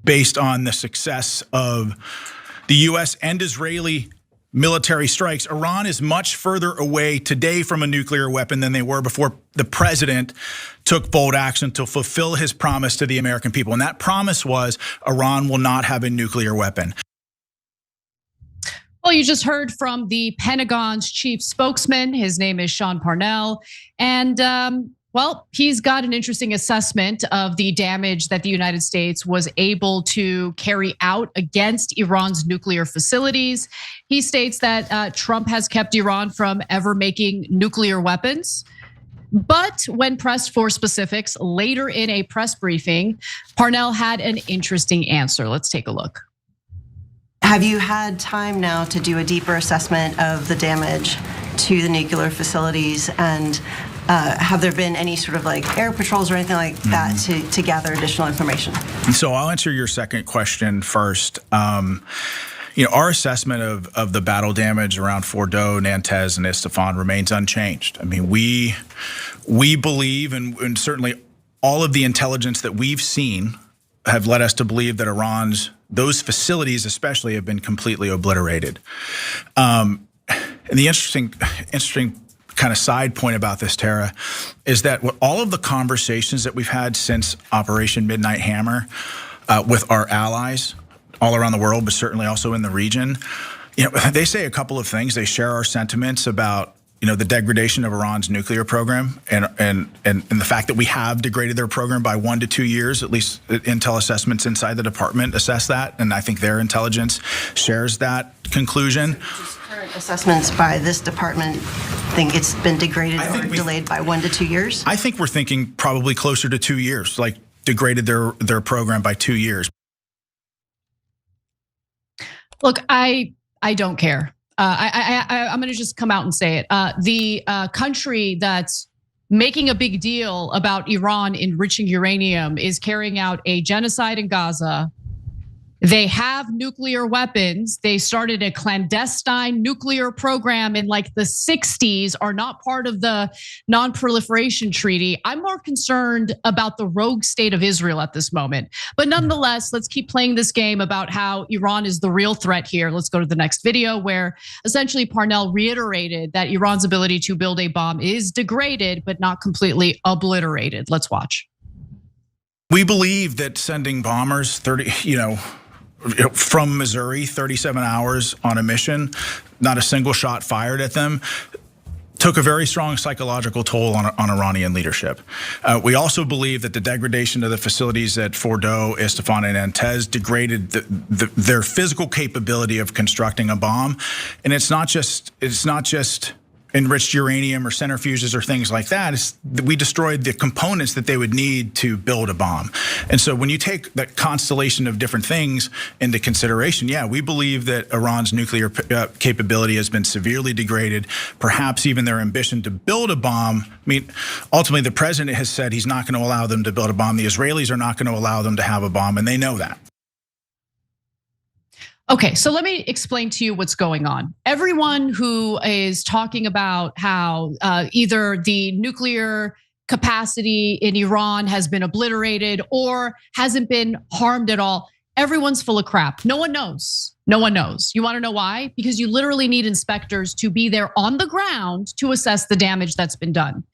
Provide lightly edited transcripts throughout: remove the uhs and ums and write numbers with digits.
based on the success of the US and Israeli military strikes. Iran is much further away today from a nuclear weapon than they were before the president took bold action to fulfill his promise to the American people. And that promise was Iran will not have a nuclear weapon. Well, you just heard from the Pentagon's chief spokesman. His name is Parnell. And well, he's got an interesting assessment of the damage that the United States was able to carry out against Iran's nuclear facilities. He states that Trump has kept Iran from ever making nuclear weapons. But when pressed for specifics later in a press briefing, Parnell had an interesting answer. Let's take a look. Have you had time now to do a deeper assessment of the damage to the nuclear facilities, and have there been any sort of like air patrols or anything like that to gather additional information? So I'll answer your second question first. Our assessment of the battle damage around Fordo, Nantes, and Isfahan remains unchanged. I mean, we believe, and certainly all of the intelligence that we've seen have led us to believe that those facilities especially have been completely obliterated. And the interesting kind of side point about this, Tara, is that all of the conversations that we've had since Operation Midnight Hammer with our allies all around the world, but certainly also in the region, they say a couple of things. They share our sentiments about the degradation of Iran's nuclear program and the fact that we have degraded their program by 1 to 2 years. At least intel assessments inside the department assess that, and I think their intelligence shares that conclusion. Current assessments by this department think it's been degraded or delayed by 1 to 2 years? I think we're thinking probably closer to 2 years, like degraded their program by 2 years. Look, I don't care. I'm going to just come out and say it. The country that's making a big deal about Iran enriching uranium is carrying out a genocide in Gaza. They have nuclear weapons. They started a clandestine nuclear program in like the 60s, are not part of the non-proliferation treaty. I'm more concerned about the rogue state of Israel at this moment. But nonetheless, let's keep playing this game about how Iran is the real threat here. Let's go to the next video where essentially Parnell reiterated that Iran's ability to build a bomb is degraded, but not completely obliterated. Let's watch. We believe that sending bombers from Missouri, 37 hours on a mission, not a single shot fired at them, took a very strong psychological toll on Iranian leadership. We also believe that the degradation of the facilities at Fordo, Isfahan, and Nantes degraded their physical capability of constructing a bomb. And it's not just enriched uranium or centrifuges or things like that. We destroyed the components that they would need to build a bomb. And so when you take that constellation of different things into consideration, yeah, we believe that Iran's nuclear capability has been severely degraded, perhaps even their ambition to build a bomb. I mean, ultimately the president has said he's not going to allow them to build a bomb. The Israelis are not going to allow them to have a bomb, and they know that. Okay, so let me explain to you what's going on. Everyone who is talking about how either the nuclear capacity in Iran has been obliterated or hasn't been harmed at all, everyone's full of crap. No one knows. No one knows. You want to know why? Because you literally need inspectors to be there on the ground to assess the damage that's been done.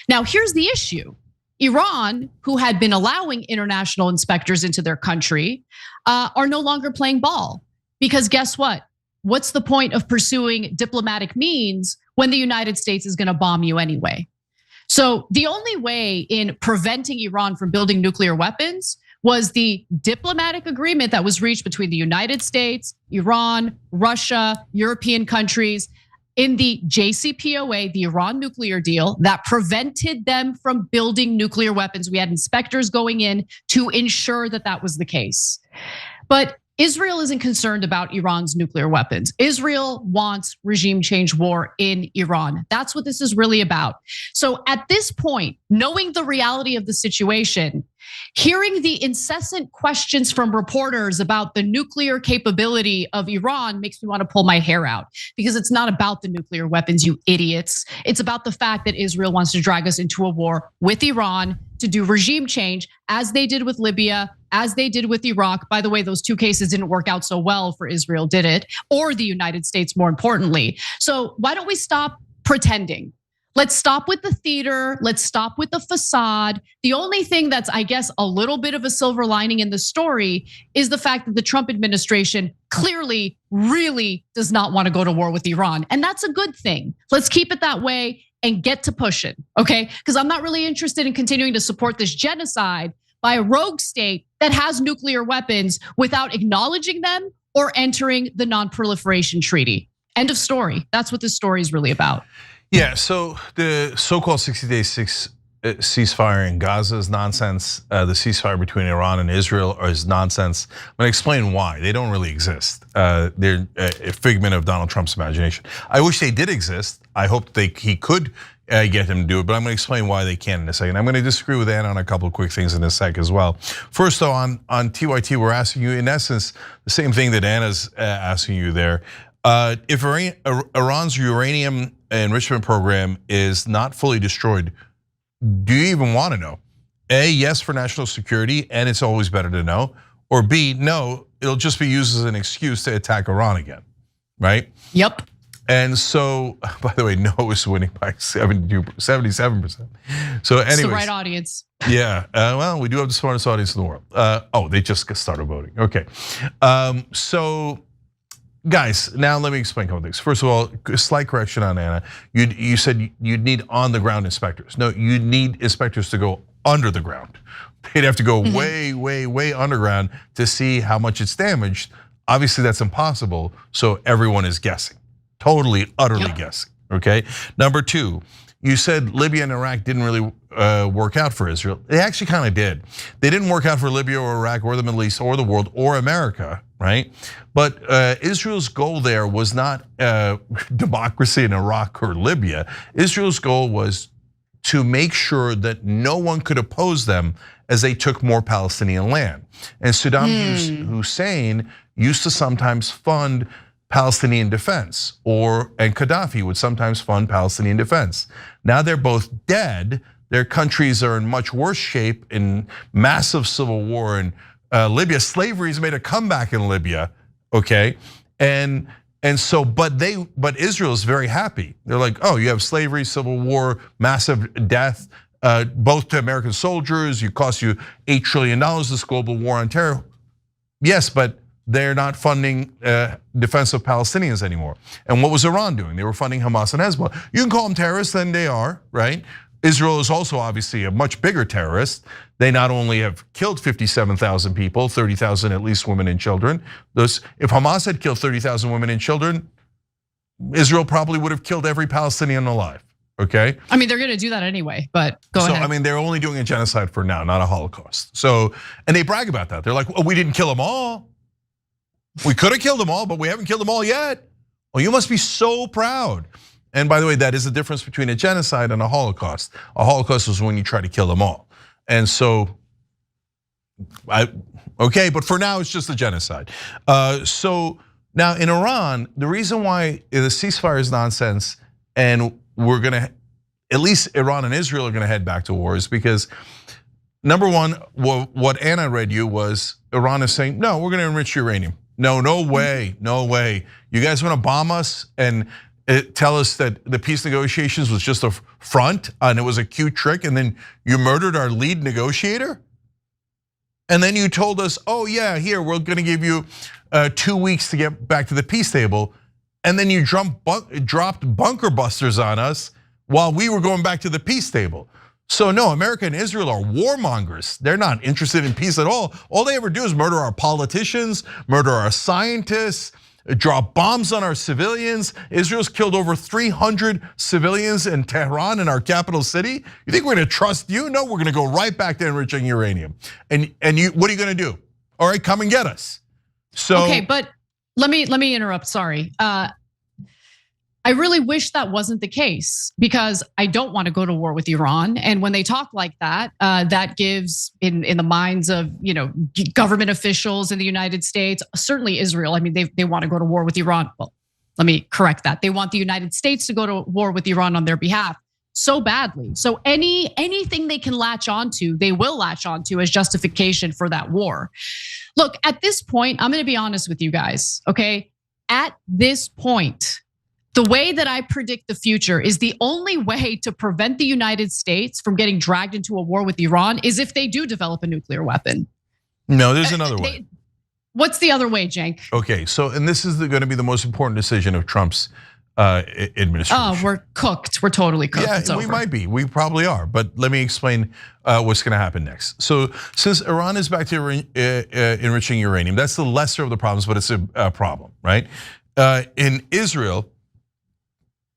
Now, here's the issue. Iran, who had been allowing international inspectors into their country, are no longer playing ball. Because guess what? What's the point of pursuing diplomatic means when the United States is going to bomb you anyway? So the only way in preventing Iran from building nuclear weapons was the diplomatic agreement that was reached between the United States, Iran, Russia, European countries in the JCPOA, the Iran nuclear deal that prevented them from building nuclear weapons. We had inspectors going in to ensure that that was the case. But Israel isn't concerned about Iran's nuclear weapons. Israel wants regime change war in Iran. That's what this is really about. So at this point, knowing the reality of the situation, Hearing the incessant questions from reporters about the nuclear capability of Iran makes me want to pull my hair out, because it's not about the nuclear weapons, you idiots. It's about the fact that Israel wants to drag us into a war with Iran to do regime change, as they did with Libya, as they did with Iraq. By the way, those two cases didn't work out so well for Israel, did it? Or the United States, more importantly. So why don't we stop pretending? Let's stop with the theater. Let's stop with the facade. The only thing that's, I guess, a little bit of a silver lining in the story is the fact that the Trump administration clearly really does not want to go to war with Iran. And that's a good thing. Let's keep it that way and get to pushing, okay? Because I'm not really interested in continuing to support this genocide by a rogue state that has nuclear weapons without acknowledging them or entering the non-proliferation treaty. End of story. That's what this story is really about. Yeah, so the so-called 60-day ceasefire in Gaza is nonsense. The ceasefire between Iran and Israel is nonsense. I'm gonna explain why. They don't really exist. They're a figment of Donald Trump's imagination. I wish they did exist. I hope he could get them to do it, but I'm gonna explain why they can't in a second. I'm gonna disagree with Anna on a couple of quick things in a sec as well. First though, on TYT, we're asking you in essence the same thing that Anna's asking you there. If Iran's uranium enrichment program is not fully destroyed, do you even want to know? A, yes for national security, and it's always better to know. Or B, no, it'll just be used as an excuse to attack Iran again, right? Yep. And so, by the way, no is winning by 77%. So anyways. It's the right audience. Yeah, well, we do have the smartest audience in the world. Oh, they just started voting, okay. So, guys, now let me explain a couple things. First of all, slight correction on Anna. You said you'd need on the ground inspectors. No, you need inspectors to go under the ground. They'd have to go way, way, way underground to see how much it's damaged. Obviously, that's impossible. So everyone is guessing, totally, utterly guessing. Okay. Number two, you said Libya and Iraq didn't really work out for Israel. They actually kind of did. They didn't work out for Libya or Iraq or the Middle East or the world or America, right? But Israel's goal there was not democracy in Iraq or Libya. Israel's goal was to make sure that no one could oppose them as they took more Palestinian land. And Saddam Hussein used to sometimes fund Palestinian defense, and Gaddafi would sometimes fund Palestinian defense. Now they're both dead. Their countries are in much worse shape, in massive civil war in Libya. Slavery has made a comeback in Libya, okay? And so, but Israel is very happy. They're like, oh, you have slavery, civil war, massive death, both to American soldiers. It cost you $8 trillion, this global war on terror. Yes, but they're not funding defense of Palestinians anymore. And what was Iran doing? They were funding Hamas and Hezbollah. You can call them terrorists, then they are, right? Israel is also obviously a much bigger terrorist. They not only have killed 57,000 people, 30,000 at least women and children. If Hamas had killed 30,000 women and children, Israel probably would have killed every Palestinian alive, okay? I mean, they're gonna do that anyway, but go ahead. So, I mean, they're only doing a genocide for now, not a Holocaust. So, and they brag about that. They're like, well, we didn't kill them all. We could have killed them all, but we haven't killed them all yet. Well, you must be so proud. And by the way, that is the difference between a genocide and a Holocaust. A Holocaust is when you try to kill them all. And so, okay, but for now it's just a genocide. So now in Iran, the reason why the ceasefire is nonsense and we're gonna, at least Iran and Israel are gonna head back to war is because number one, what Anna read you was Iran is saying, no, we're gonna enrich uranium. No way, no way. You guys wanna bomb us and tell us that the peace negotiations was just a front and it was a cute trick and then you murdered our lead negotiator? And then you told us, oh yeah, here, we're gonna give you 2 weeks to get back to the peace table. And then you dropped bunker busters on us while we were going back to the peace table. So no, America and Israel are warmongers. They're not interested in peace at all. All they ever do is murder our politicians, murder our scientists, drop bombs on our civilians. Israel's killed over 300 civilians in Tehran, in our capital city. You think we're gonna trust you? No, we're gonna go right back to enriching uranium. And you, what are you gonna do? All right, come and get us. So okay, but let me interrupt. Sorry. I really wish that wasn't the case because I don't want to go to war with Iran. And when they talk like that, that gives in the minds of government officials in the United States, certainly Israel. I mean, they want to go to war with Iran. Well, let me correct that. They want the United States to go to war with Iran on their behalf so badly. So anything they can latch onto, they will latch onto as justification for that war. Look, at this point, I'm going to be honest with you guys, okay? At this point, the way that I predict the future is the only way to prevent the United States from getting dragged into a war with Iran is if they do develop a nuclear weapon. No, there's another way. What's the other way, Cenk? Okay, so and this is going to be the most important decision of Trump's administration. Oh, we're cooked. We're totally cooked. Yeah, we might be. We probably are. But let me explain what's going to happen next. So since Iran is back to enriching uranium, that's the lesser of the problems, but it's a problem, right? In Israel,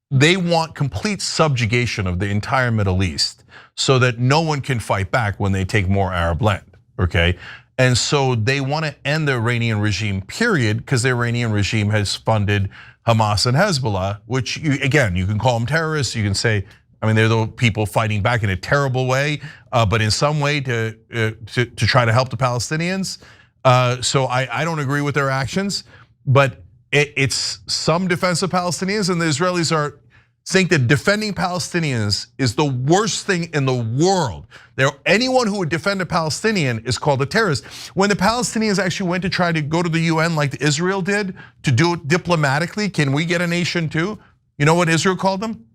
they want complete subjugation of the entire Middle East so that no one can fight back when they take more Arab land, okay? And so they want to end the Iranian regime, period, because the Iranian regime has funded Hamas and Hezbollah, which again, you can call them terrorists. You can say, I mean, they're the people fighting back in a terrible way, but in some way to try to help the Palestinians. So I don't agree with their actions, but it's some defense of Palestinians, and the Israelis think that defending Palestinians is the worst thing in the world. Anyone who would defend a Palestinian is called a terrorist. When the Palestinians actually went to try to go to the UN like Israel did to do it diplomatically, can we get a nation too? You know what Israel called them?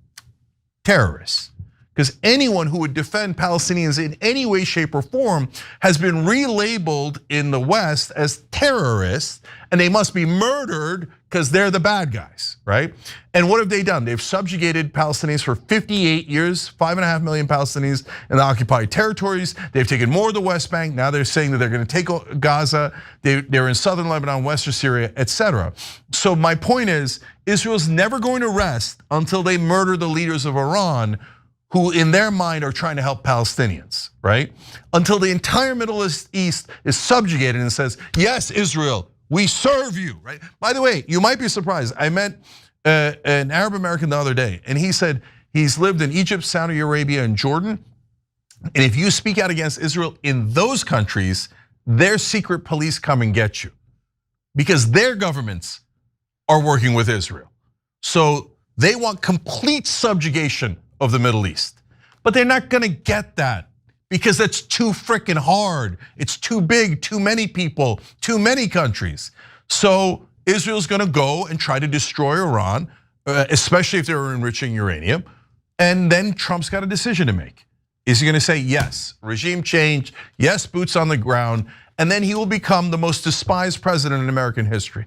Terrorists. Because anyone who would defend Palestinians in any way, shape, or form has been relabeled in the West as terrorists, and they must be murdered because they're the bad guys, right? And what have they done? They've subjugated Palestinians for 58 years, 5.5 million Palestinians in the occupied territories. They've taken more of the West Bank. Now they're saying that they're going to take Gaza. They're in southern Lebanon, western Syria, etc. So my point is, Israel's never going to rest until they murder the leaders of Iran, who in their mind are trying to help Palestinians, right? Until the entire Middle East is subjugated and says, yes, Israel, we serve you, right? By the way, you might be surprised. I met an Arab American the other day, and he said he's lived in Egypt, Saudi Arabia, and Jordan. And if you speak out against Israel in those countries, their secret police come and get you because their governments are working with Israel. So they want complete subjugation of the Middle East. But they're not gonna get that because that's too freaking hard. It's too big, too many people, too many countries. So Israel's gonna go and try to destroy Iran, especially if they're enriching uranium. And then Trump's got a decision to make. Is he gonna say, yes, regime change, yes, boots on the ground, and then he will become the most despised president in American history.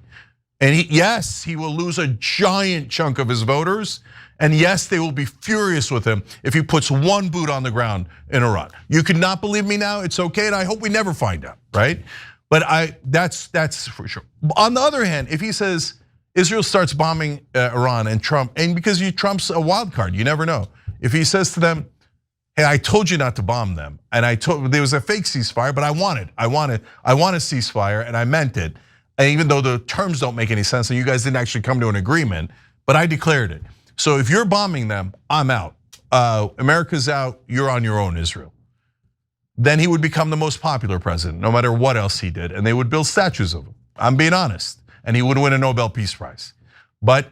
And yes, he will lose a giant chunk of his voters. And yes, they will be furious with him if he puts one boot on the ground in Iran. You could not believe me now, it's okay, and I hope we never find out, right? But that's for sure. On the other hand, if he says Israel starts bombing Iran and Trump, and because Trump's a wild card, you never know. If he says to them, hey, I told you not to bomb them, and there was a fake ceasefire, but I want a ceasefire, and I meant it. And even though the terms don't make any sense, and you guys didn't actually come to an agreement, but I declared it. So if you're bombing them, I'm out. America's out, you're on your own, Israel. Then he would become the most popular president, no matter what else he did, and they would build statues of him. I'm being honest, and he would win a Nobel Peace Prize. But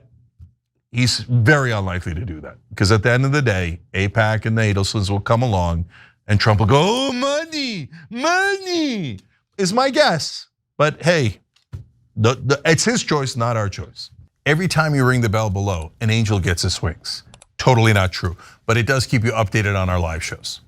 he's very unlikely to do that, because at the end of the day, AIPAC and the Adelsons will come along, and Trump will go, oh, money, money, is my guess. But hey, it's his choice, not our choice. Every time you ring the bell below, an angel gets his wings. Totally not true, but it does keep you updated on our live shows.